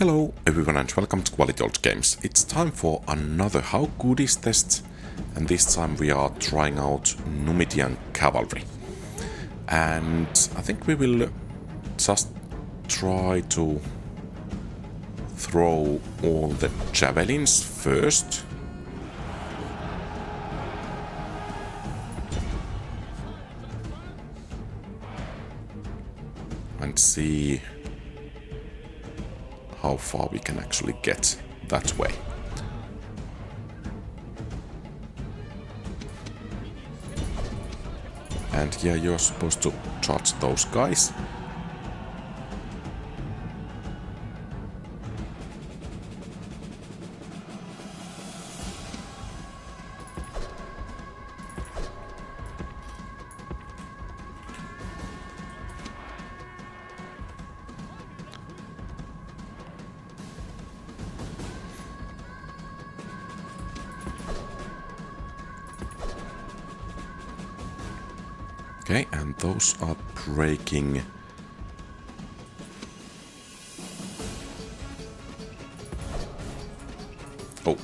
Hello everyone and welcome to QualityOldGames. It's time for another How Good Is test, and this time we are trying out Numidian Cavalry. And I think we will just try to throw all the javelins first. And see how far we can actually get that way. And yeah, you're supposed to charge those guys. Okay, and those are breaking. Oh,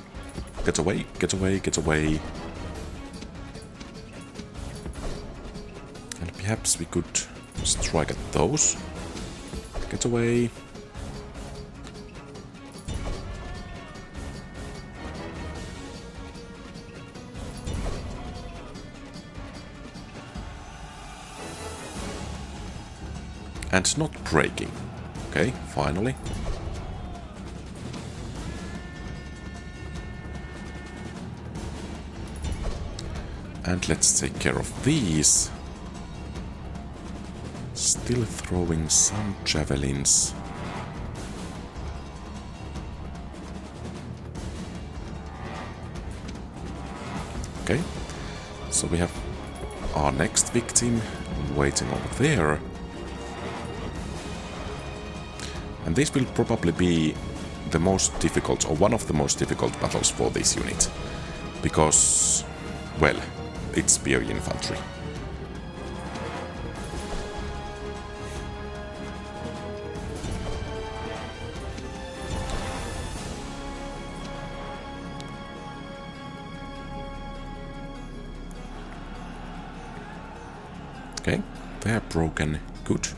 get away, get away, get away. And perhaps we could strike at those. Get away. And not breaking. Okay, finally. And let's take care of these. Still throwing some javelins. Okay, so we have our next victim waiting over there. And this will probably be the most difficult, or one of the most difficult battles for this unit. Because, well, it's spear infantry. Okay, they are broken. Good.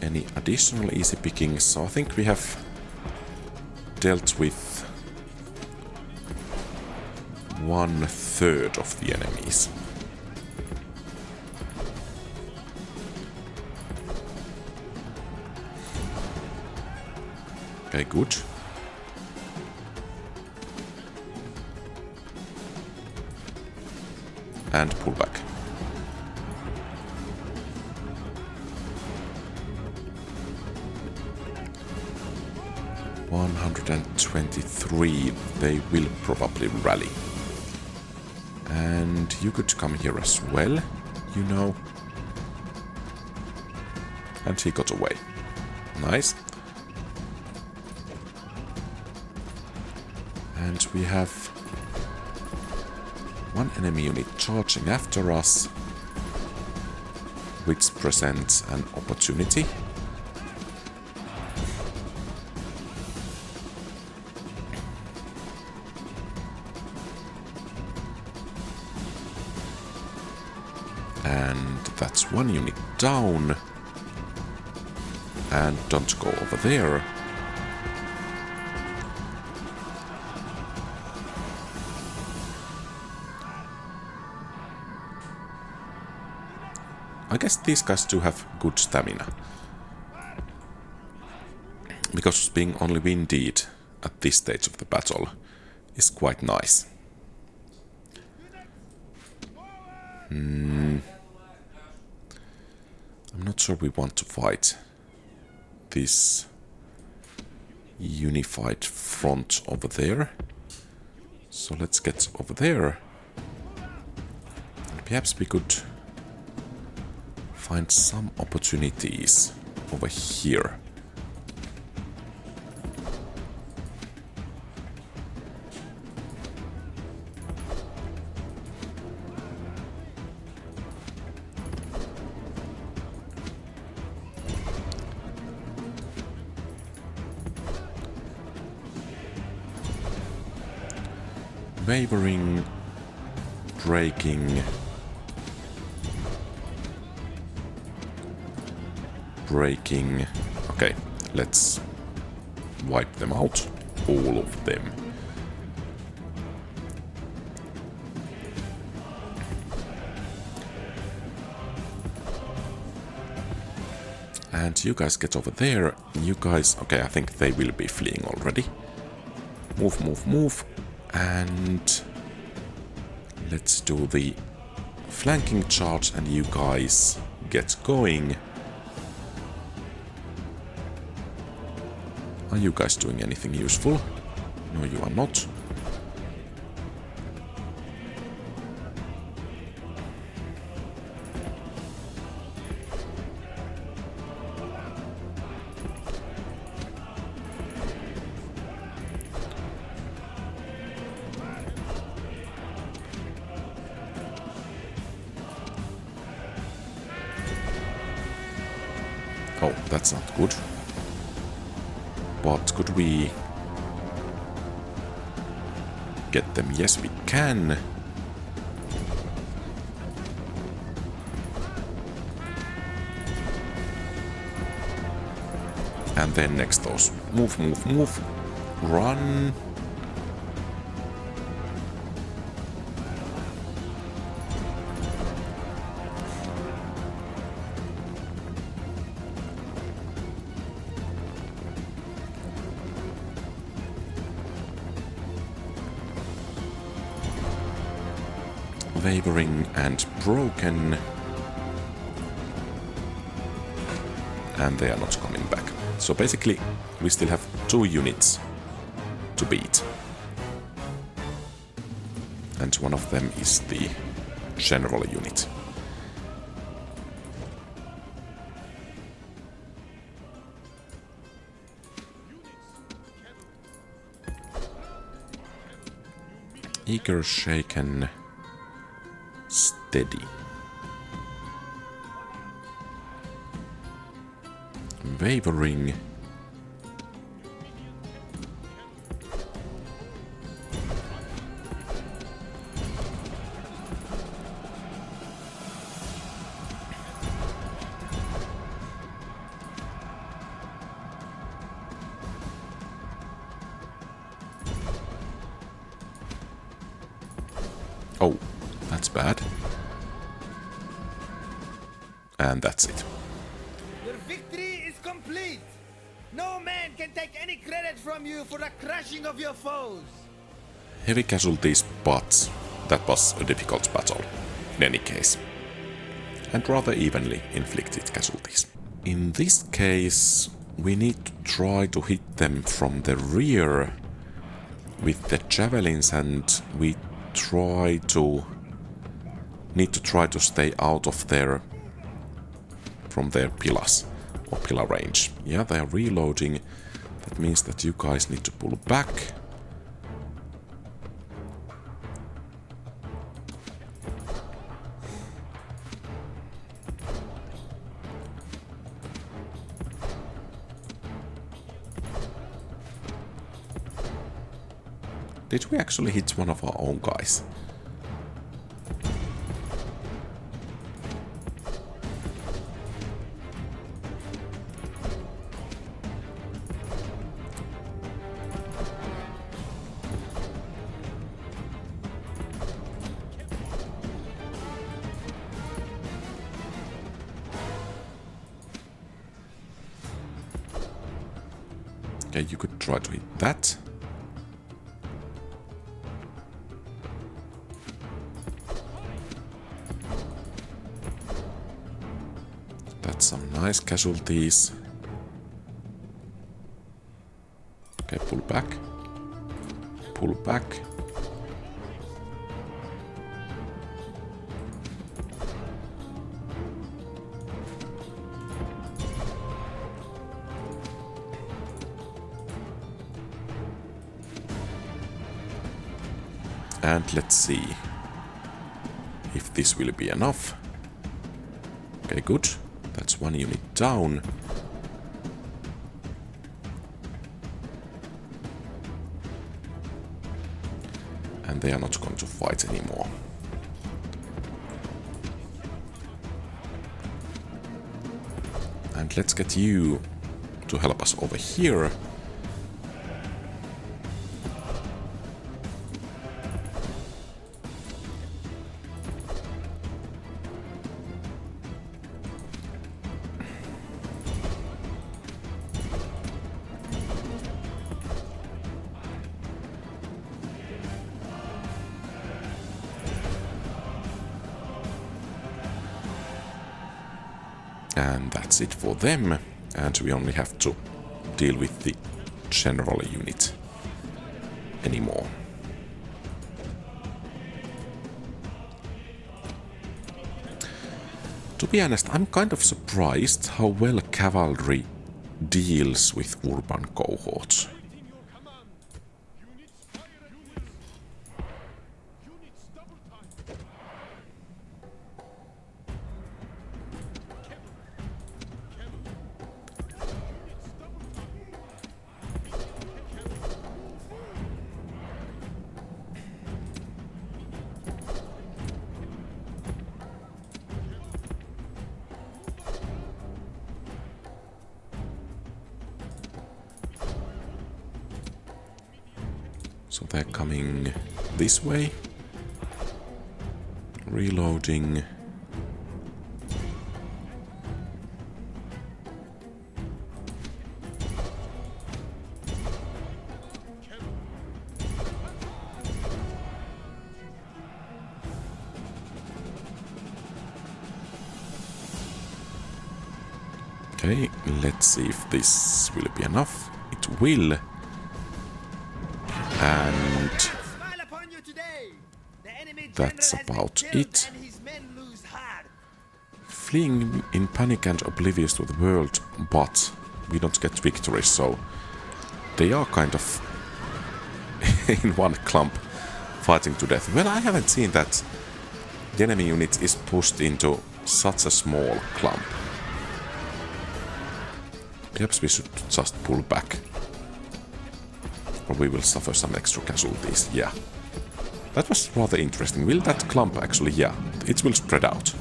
Any additional easy pickings? So I think we have dealt with 1/3 of the enemies. Okay, good. And pull back. They will probably rally. And you could come here as well, you know. And he got away. Nice. And we have one enemy unit charging after us, which presents an opportunity. And that's one unit down. And don't go over there. I guess these guys do have good stamina. Because being only winded at this stage of the battle is quite nice. I'm not sure we want to fight this unified front over there. So let's get over there. And perhaps we could find some opportunities over here. Wavering, breaking, breaking. Okay, let's wipe them out, all of them. And you guys get over there. You guys... Okay, I think they will be fleeing already. Move, move, move. And let's do the flanking charge and you guys get going. Are you guys doing anything useful? No, you are not. Oh, that's not good. But could we get them? Yes, we can. And then next those. Move, move, move. Run. Wavering and broken. And they are not coming back. So basically, we still have 2 units to beat. And one of them is the general unit. Eager, shaken, steady. Wavering. Oh, that's bad. And that's it. Your victory is complete! No man can take any credit from you for the crushing of your foes! Heavy casualties, but that was a difficult battle, in any case. And rather evenly inflicted casualties. In this case, we need to try to hit them from the rear with the javelins, and we need to try to stay out of their from their pillars or pillar range. Yeah, they are reloading. That means that you guys need to pull back. Did we actually hit one of our own guys? Okay, you could try to hit that. That's some nice casualties. Okay, pull back. Pull back. And let's see if this will be enough. Okay, good. That's one unit down. and they are not going to fight anymore. And let's get you to help us over here. And that's it for them, and we only have to deal with the general unit anymore. To be honest, I'm kind of surprised how well cavalry deals with urban cohorts. So they're coming this way. Reloading. Okay, let's see if this will be enough. It will. And that's about it. Fleeing in panic and oblivious to the world, but we don't get victory, so they are kind of in one clump fighting to death. Well, I haven't seen that the enemy unit is pushed into such a small clump. Perhaps we should just pull back. Or we will suffer some extra casualties, yeah. That was rather interesting. Will that clump actually, yeah, it will spread out.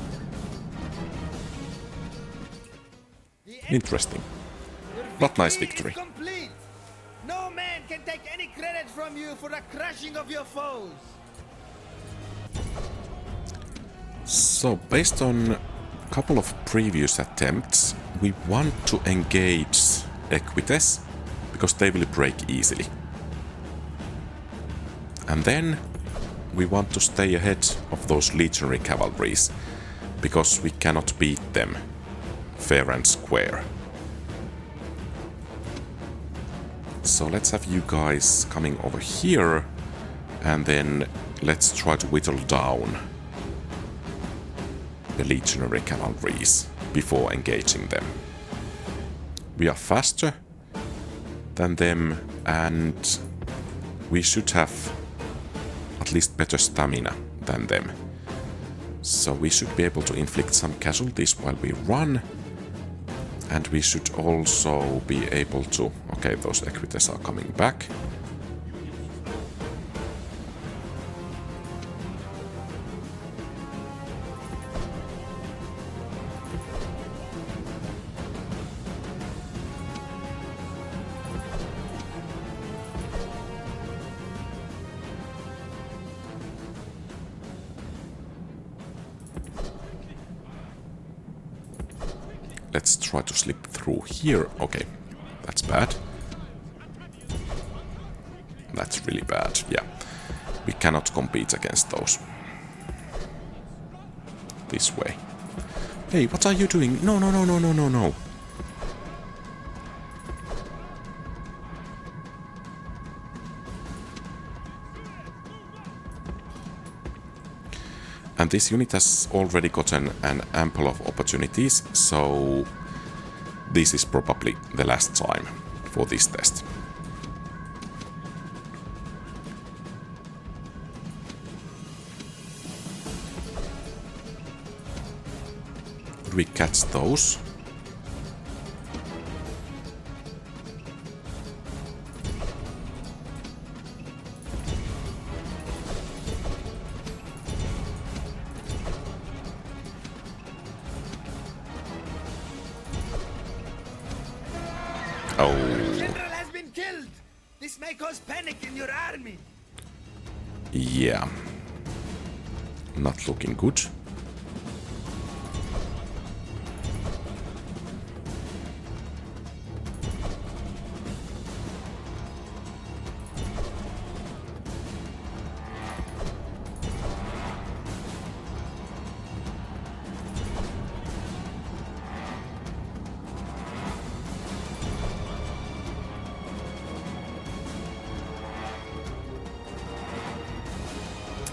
Interesting. But nice victory. No man can take any credit from you for the crushing of your foes. So, based on a couple of previous attempts, we want to engage Equites, because they will break easily. And then we want to stay ahead of those Legionary Cavalries, because we cannot beat them fair and square. So let's have you guys coming over here, and then let's try to whittle down the Legionary Cavalries before engaging them. We are faster than them, and we should have at least better stamina than them. So we should be able to inflict some casualties while we run. And we should also be able to... Okay, those Equites are coming back. Let's try to slip through here. Okay, that's bad. That's really bad, yeah. We cannot compete against those. This way. Hey, what are you doing? No, no, no, no, no, no, no. And this unit has already gotten an ample of opportunities, so this is probably the last time for this test. Could we catch those? Oh, General has been killed. This may cause panic in your army. yeah. Not looking good.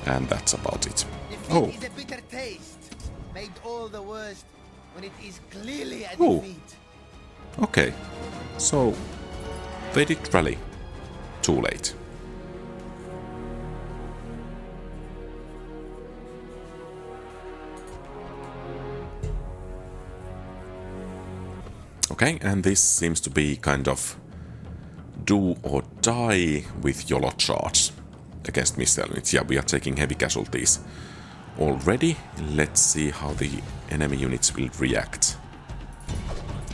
And that's about it. Defeat Oh, is a bitter taste, made all the worse when it is clearly a Oh. defeat. okay. So, they did rally. Too late. Okay, and this seems to be kind of do or die with YOLO charge against missile units. Yeah, we are taking heavy casualties already. Let's see how the enemy units will react.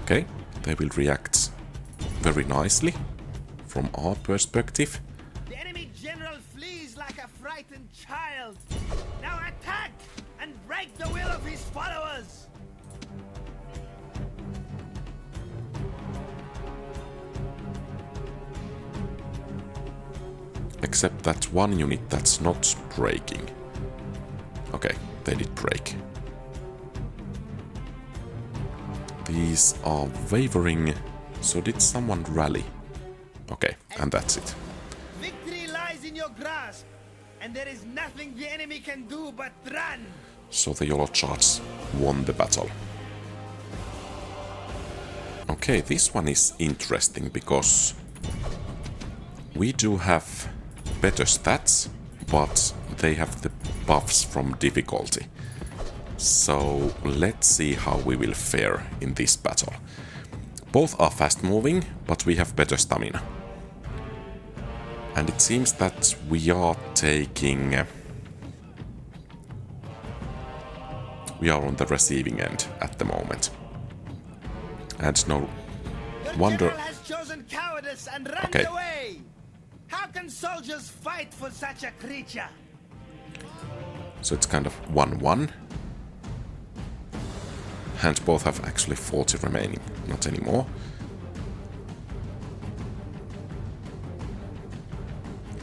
Okay, they will react very nicely from our perspective. The enemy general flees like a frightened child. Now attack and break the will of his followers. Except that one unit that's not breaking. Okay, they did break. These are wavering. So did someone rally? Okay, and that's it. Victory lies in your grasp, and there is nothing the enemy can do but run. So the YOLO charge won the battle. Okay, this one is interesting because we do have better stats, but they have the buffs from difficulty. So let's see how we will fare in this battle. Both are fast moving, but we have better stamina. And it seems that we are taking... we are on the receiving end at the moment. And no Your wonder... general has chosen cowardice and runs Okay. away. How can soldiers fight for such a creature? So it's kind of 1-1. And both have actually 40 remaining, not anymore.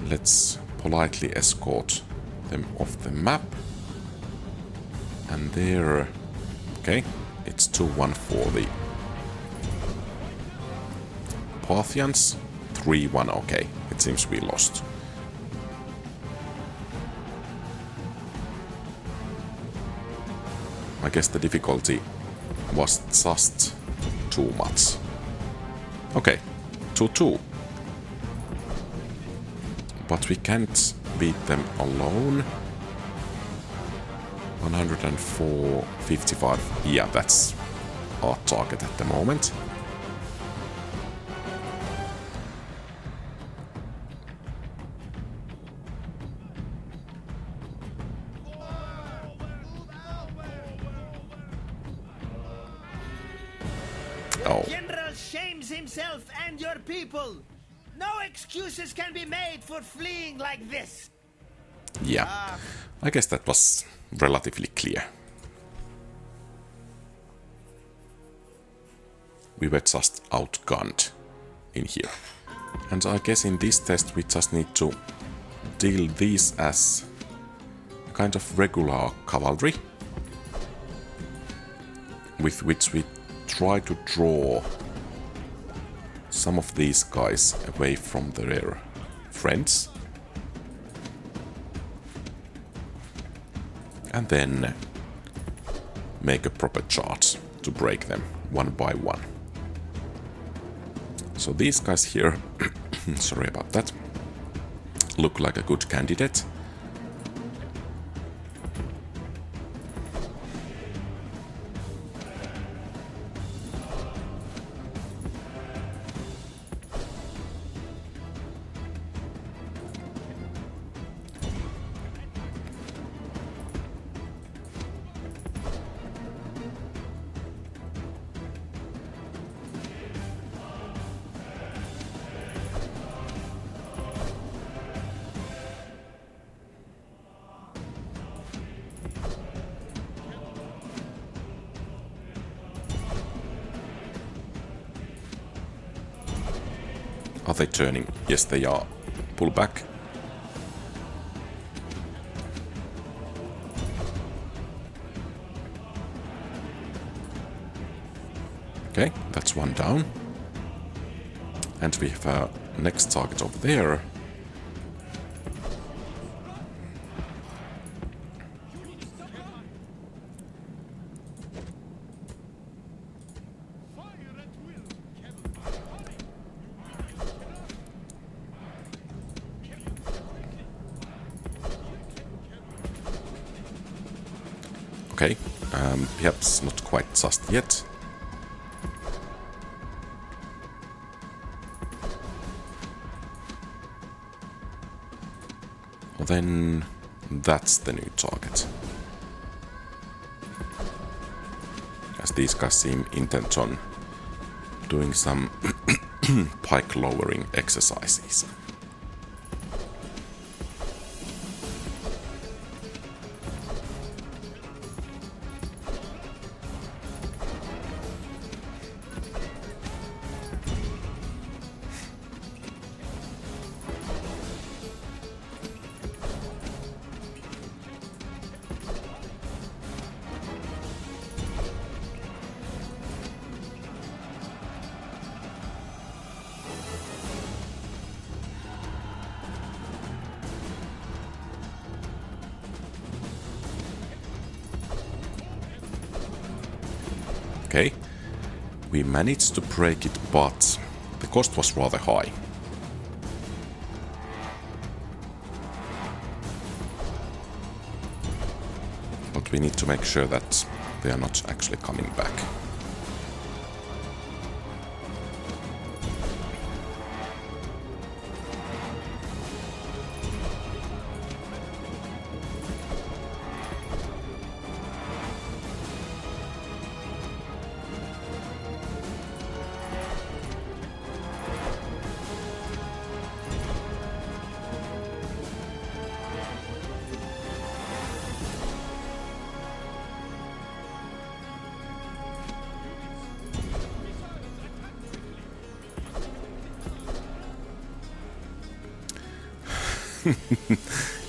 Let's politely escort them off the map. And there... okay, it's 2-1 for the Parthians. 3-1, okay. It seems we lost. I guess the difficulty was just too much. Okay, 2-2. But we can't beat them alone. 104, 55. Yeah, that's our target at the moment. Oh, General shames himself and your people. No excuses can be made for fleeing like this. yeah. I guess that was relatively clear. We were just outgunned in here. And I guess in this test we just need to deal these as a kind of regular cavalry, with which we try to draw some of these guys away from their friends. And then make a proper charge to break them one by one. So these guys here, sorry about that, look like a good candidate. Are they turning? Yes, they are. Pull back. Okay, that's one down. And we have a next target over there. Okay, perhaps not quite just yet. Well, then that's the new target. As these guys seem intent on doing some pike lowering exercises. Okay, we managed to break it, but the cost was rather high. But we need to make sure that they are not actually coming back.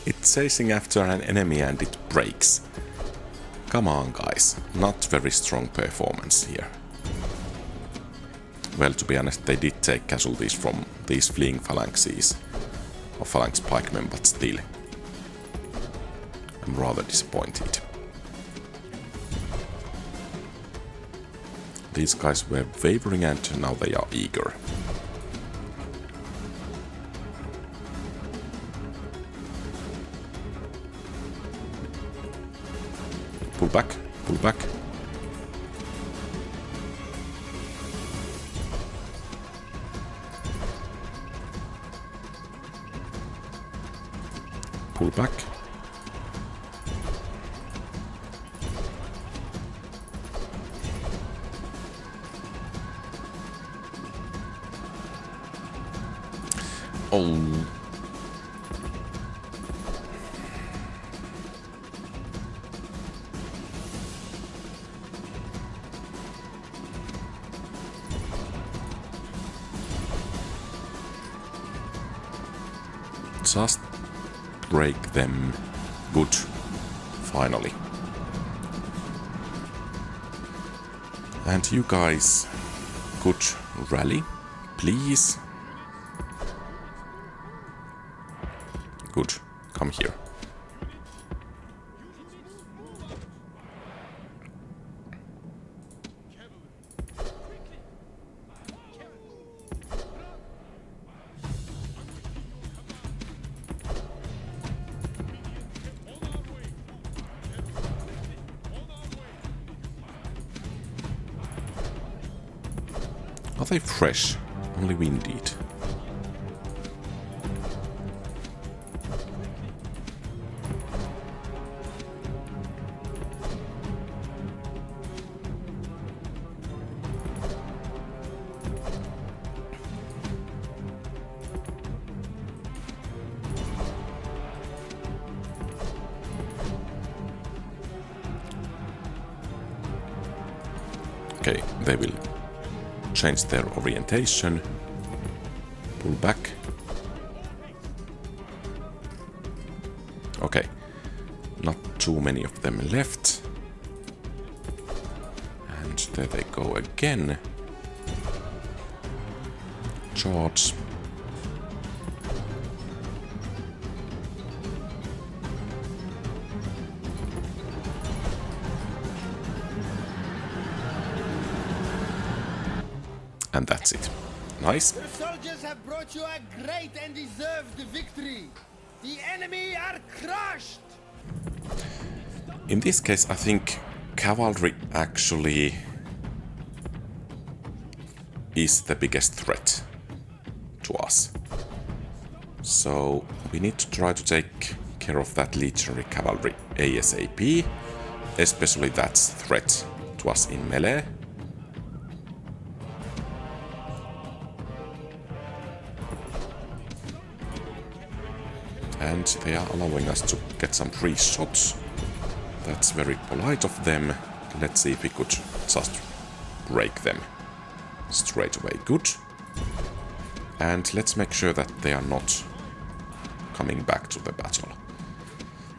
It's chasing after an enemy and it breaks. Come on, guys. Not very strong performance here. Well, to be honest, they did take casualties from these fleeing phalanxes. Or phalanx pikemen, but still. I'm rather disappointed. These guys were wavering and now they are eager. Pull back, pull back. Pull back. Oh. Just break them. Good. Finally. And you guys could rally, please. Good. Come here. Are they fresh? Only winded. Okay, they will change their orientation. Pull back. Okay. Not too many of them left. And there they go again. Charge. And that's it. Nice. The soldiers have brought you a great and deserved victory. The enemy are crushed. In this case, I think cavalry actually is the biggest threat to us. So we need to try to take care of that Legionary Cavalry ASAP, especially that's threat to us in melee. And they are allowing us to get some free shots. That's very polite of them. Let's see if we could just break them straight away. Good. And let's make sure that they are not coming back to the battle.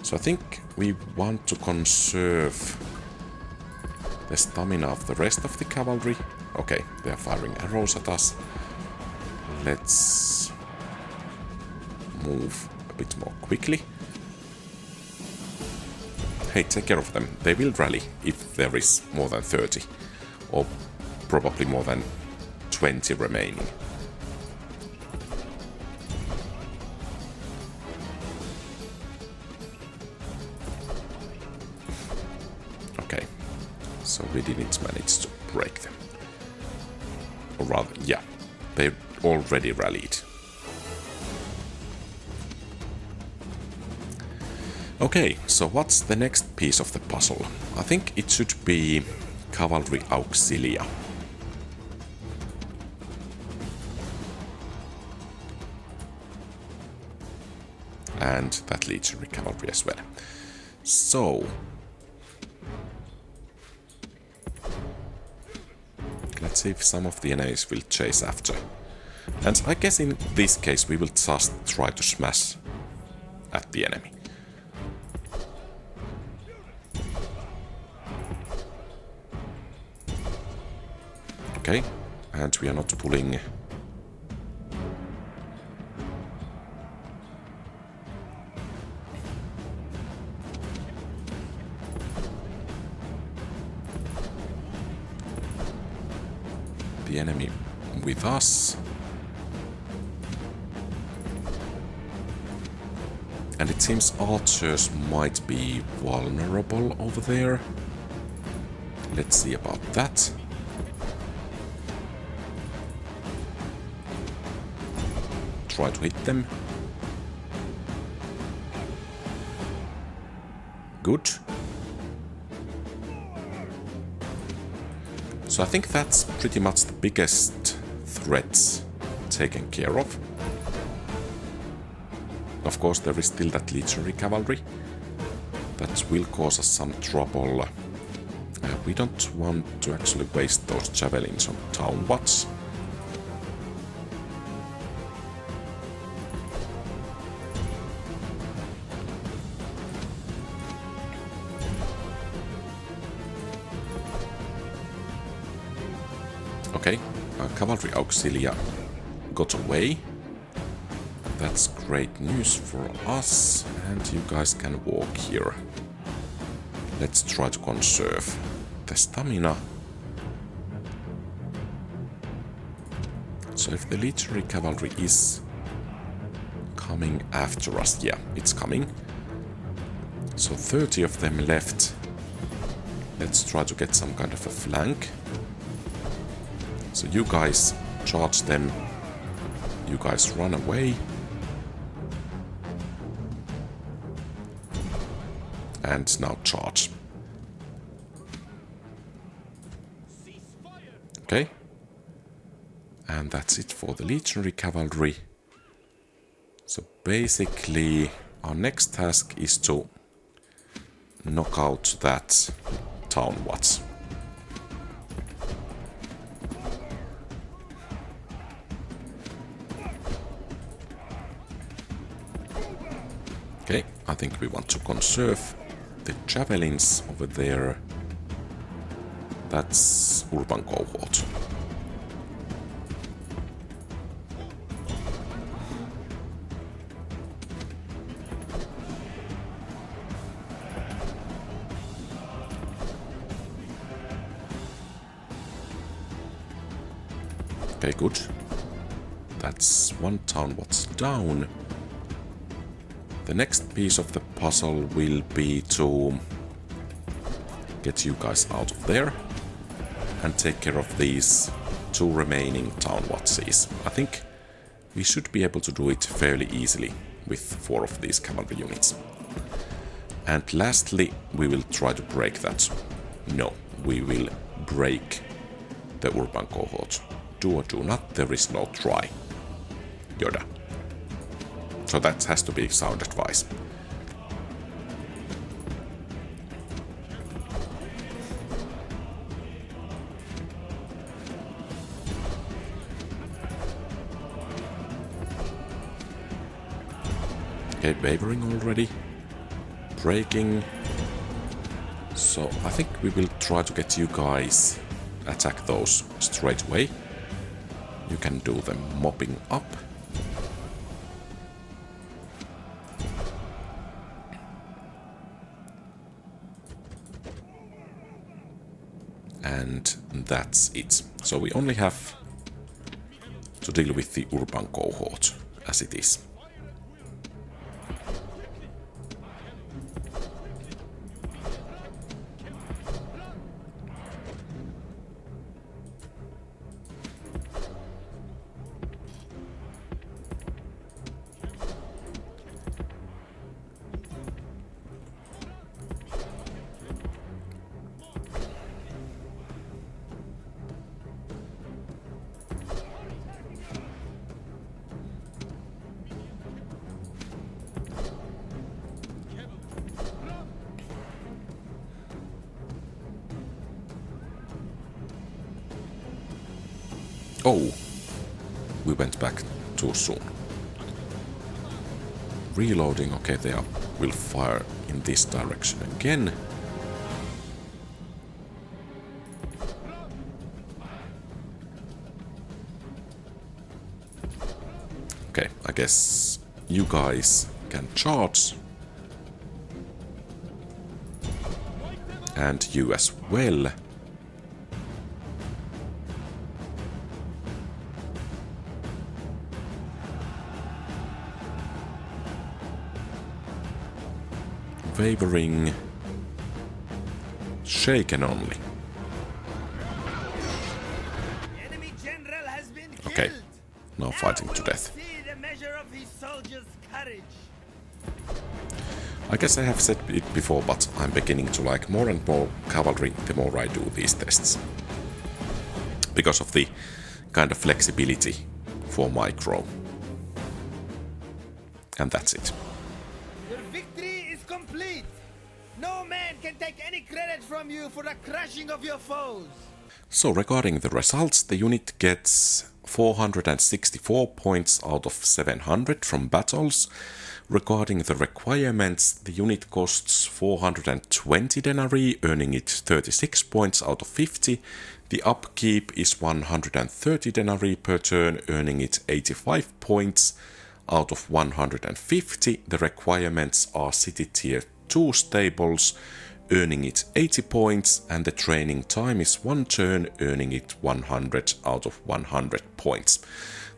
So I think we want to conserve the stamina of the rest of the cavalry. Okay, they are firing arrows at us. Let's move a bit more quickly. Hey, take care of them. They will rally if there is more than 30. Or probably more than 20 remaining. Okay. So we didn't manage to break them. Or rather, yeah. They already rallied. Okay, so what's the next piece of the puzzle? I think it should be Cavalry Auxilia. And that Legionary Cavalry as well. So let's see if some of the enemies will chase after. And I guess in this case we will just try to smash at the enemy. Okay, and we are not pulling the enemy with us. And it seems archers might be vulnerable over there. Let's see about that. Try to hit them. Good. So I think that's pretty much the biggest threats taken care of. Of course, there is still that Legionary Cavalry that will cause us some trouble. We don't want to actually waste those javelins on town watch. Okay, Cavalry Auxilia got away. That's great news for us, and you guys can walk here. Let's try to conserve the stamina. So if the Legionary Cavalry is coming after us, yeah, it's coming. So 30 of them left. Let's try to get some kind of a flank. So you guys charge them. You guys run away. And now charge. Okay. And that's it for the Legionary Cavalry. So basically our next task is to knock out that town watch. I think we want to conserve the javelins over there. That's Urban Cohort. Okay, good. That's one town what's down. The next piece of the puzzle will be to get you guys out of there and take care of these two remaining town watches. I think we should be able to do it fairly easily with 4 of these cavalry units. And lastly, we will try to break that. No, we will break the Urban Cohort. Do or do not, there is no try. Yoda. So that has to be sound advice. Okay, wavering already. Breaking. So I think we will try to get you guys attack those straight away. You can do them mopping up. And that's it. So we only have to deal with the Urban Cohort as it is. Oh, we went back too soon. Reloading, okay, they will fire in this direction again. Okay, I guess you guys can charge. And you as well. Wavering. Shaken only. Enemy general has been Okay, killed. now fighting to death. See the measure of his soldiers' courage. I guess I have said it before, but I'm beginning to like more and more cavalry the more I do these tests. Because of the kind of flexibility for micro. And that's it. Your victory is complete. No man can take any credit from you for the crushing of your foes. So regarding the results, the unit gets 464 points out of 700 from battles. Regarding the requirements, the unit costs 420 denarii, earning it 36 points out of 50. The upkeep is 130 denarii per turn, earning it 85 points out of 150. The requirements are City Tier 2 stables, earning it 80 points, and the training time is 1 turn, earning it 100 out of 100 points.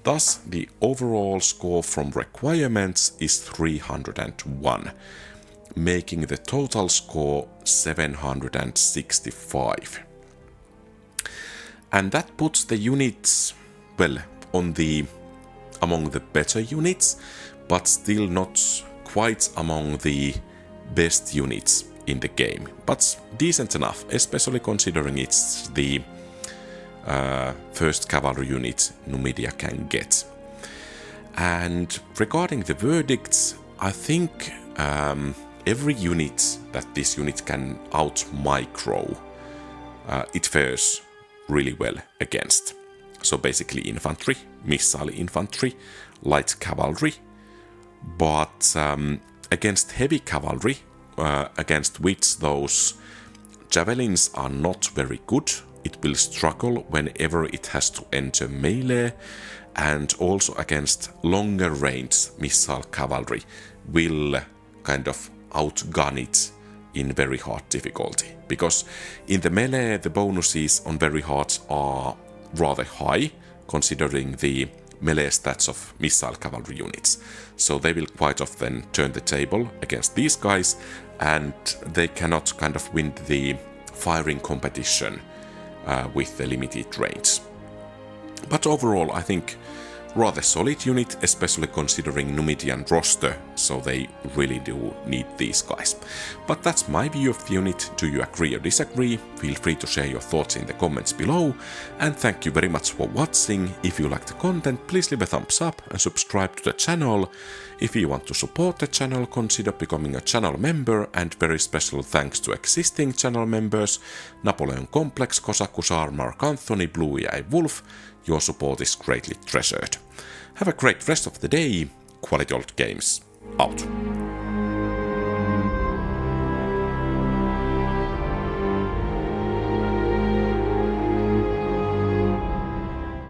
Thus, the overall score from requirements is 301, making the total score 765. And that puts the units, well, among the better units, but still not quite among the best units in the game. But decent enough, especially considering it's the first cavalry unit Numidia can get. And regarding the verdicts, I think every unit that this unit can out-micro, it fares really well against. So basically infantry, missile infantry, light cavalry, but against heavy cavalry, against which those javelins are not very good. It will struggle whenever it has to enter melee, and also against longer range missile cavalry will kind of outgun it in very hard difficulty. Because in the melee the bonuses on very hard are rather high, considering the melee stats of missile cavalry units. So they will quite often turn the table against these guys, and they cannot kind of win the firing competition with the limited range. But overall, I think rather solid unit, especially considering Numidian roster, so they really do need these guys. But that's my view of the unit. Do you agree or disagree? Feel free to share your thoughts in the comments below, and thank you very much for watching. If you like the content, please leave a thumbs up and subscribe to the channel. If you want to support the channel, consider becoming a channel member, and very special thanks to existing channel members: Napoleon Complex, Kosakusar, Mark Anthony, Blue Eye Wolf. Your support is greatly treasured. Have a great rest of the day. QualityOldGames out.